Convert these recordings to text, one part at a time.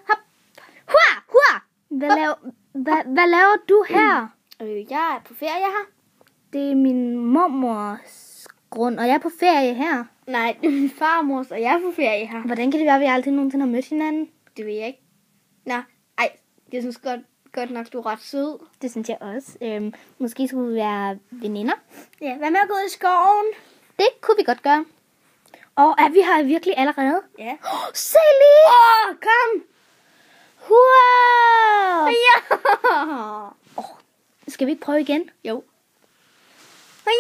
Hop. Hua, hua. Hvad laver du her? Jeg er på ferie her. Det er min mormors grund, og jeg er på ferie her. Nej, det er min farmors, og jeg er på ferie her. Hvordan kan det være, at vi aldrig nogensinde har mødt hinanden? Det ved jeg ikke. Nå, jeg synes godt nok, du er ret sød. Det synes jeg også. Måske skulle vi være veninder. Ja, hvad med at gå ud i skoven? Det kunne vi godt gøre. Og er vi her virkelig allerede? Ja. Se lige! Kom! Wow! Ja! Skal vi ikke prøve igen? Jo. Ja!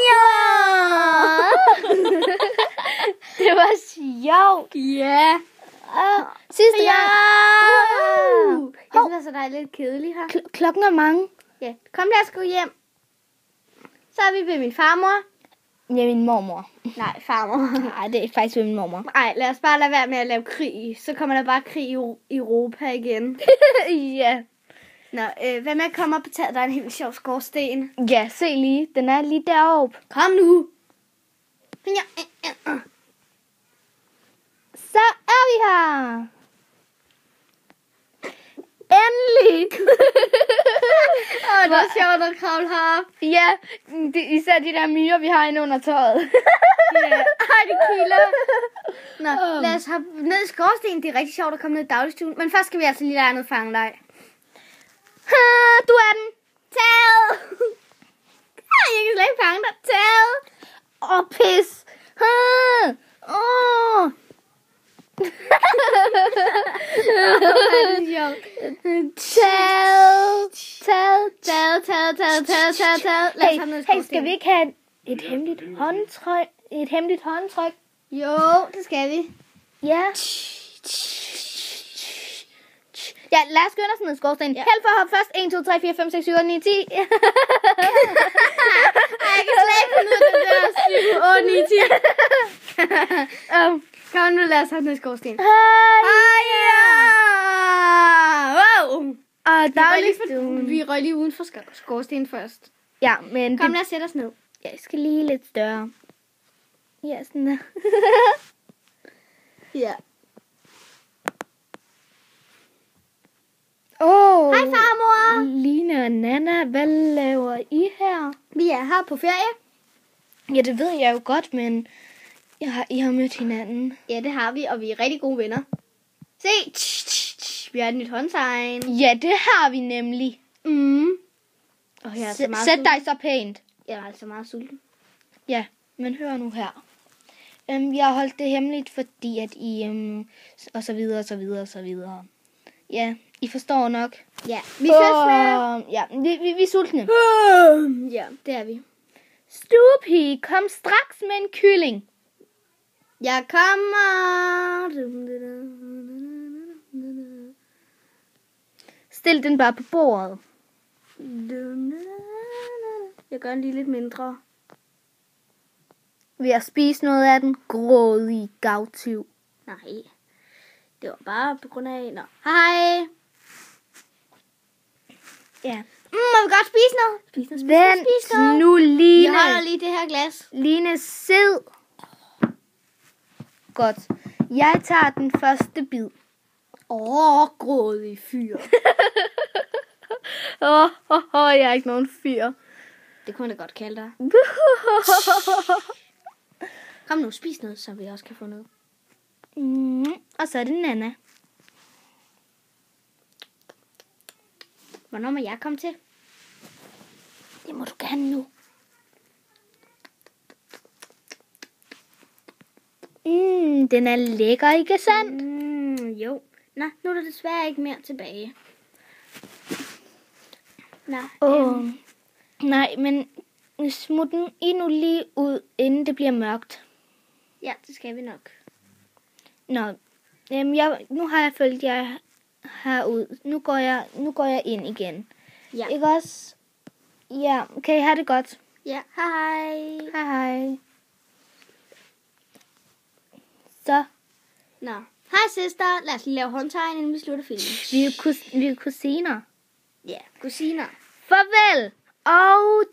Det var sjovt. Ja. Sidste gang. Jeg synes altså, der er lidt kedeligt her. Klokken er mange. Ja, kom lad os gå hjem. Så er vi ved min farmor. Ja, min mormor. Nej, farmor. Nej, det er faktisk ved min mormor. Nej, lad os bare lade være med at lave krig. Så kommer der bare krig i Europa igen. Ja. Nå, hvad med at komme op og tage dig en helt sjov skorsten? Ja, se lige. Den er lige deroppe. Kom nu. Ja. Så er vi her. Endelig. Det var sjovt at kravle herop. Ja, især de der myrer, vi har inde under tøjet. Ja. Ej, det kilder. Nå, lad os hoppe ned i skorstenen. Det er rigtig sjovt at komme ned i dagligstuen. Men først skal vi altså lige lære noget fangelej. Du er den. Taget. Jeg kan slet ikke fange dig. Taget. Pis. Taget. Hey, skal vi ikke have et hemmeligt håndtryk? Et hemmeligt håndtryk? Jo, det skal vi. Ja. Ja, lad os skynde os ned i skorstenen. Ja. Held for at hoppe først. 1, 2, 3, 4, 5, 6, 7, 8, 9, 10. Jeg kan slet ikke finde ud af det der 7, 8, 9, 10. Kom nu, lad os hoppe ned i skorstenen. Hej. Wow. Og dagligstuen. Vi røg lige uden for skorstenen først. Ja, men Kom, lad os sætte os ned. Jeg skal lige lidt større. Ja, sådan der. Ja. Hej farmor. Line og Nana, hvad laver I her? Vi er her på ferie. Ja, det ved jeg jo godt, men I har mødt hinanden. Ja, det har vi, og vi er rigtig gode venner. Se, vi har et nyt håndtegn. Ja, det har vi nemlig. Og jeg er så meget Sæt dig så pænt. Jeg er altså meget sulten. Ja, men hør nu her. Jeg har holdt det hemmeligt, fordi at I... og så videre, og så videre, og så videre. Ja, I forstår nok. Ja, vi sultne. Ja, vi er sultne. Ja, det er vi. Stuepige, kom straks med en kylling. Jeg kommer. Stil den bare på bordet. Jeg gør den lige lidt mindre. Ved at spise noget af den grådige gavtyv. Nej, det var bare på grund af... Nå, hej. Ja. Må vi godt spise noget? Vent nu, Line. Jeg holder lige det her glas. Line, sid. Godt. Jeg tager den første bid. Grådig fyr. Jeg er ikke nogen fyr. Det kunne jeg da godt kalde dig. Kom nu, spis noget, så vi også kan få noget. Og så er det Nana. Hvornår må jeg komme til? Det må du gerne nu. Den er lækker, ikke sandt? Jo. Nå, nu er der desværre ikke mere tilbage. Nej, men smut den I nu lige ud, inden det bliver mørkt. Ja, det skal vi nok. Nå, nu har jeg følt jer herud. Nu går jeg ind igen. Ja. Ikke også? Ja, kan I have det godt? Ja, hej. Hej hej. Så. Nå. Hej søster, lad os lige lave håndtegn, inden vi slutter filmen. Vi er kusiner. Ja, kusiner. Farvel og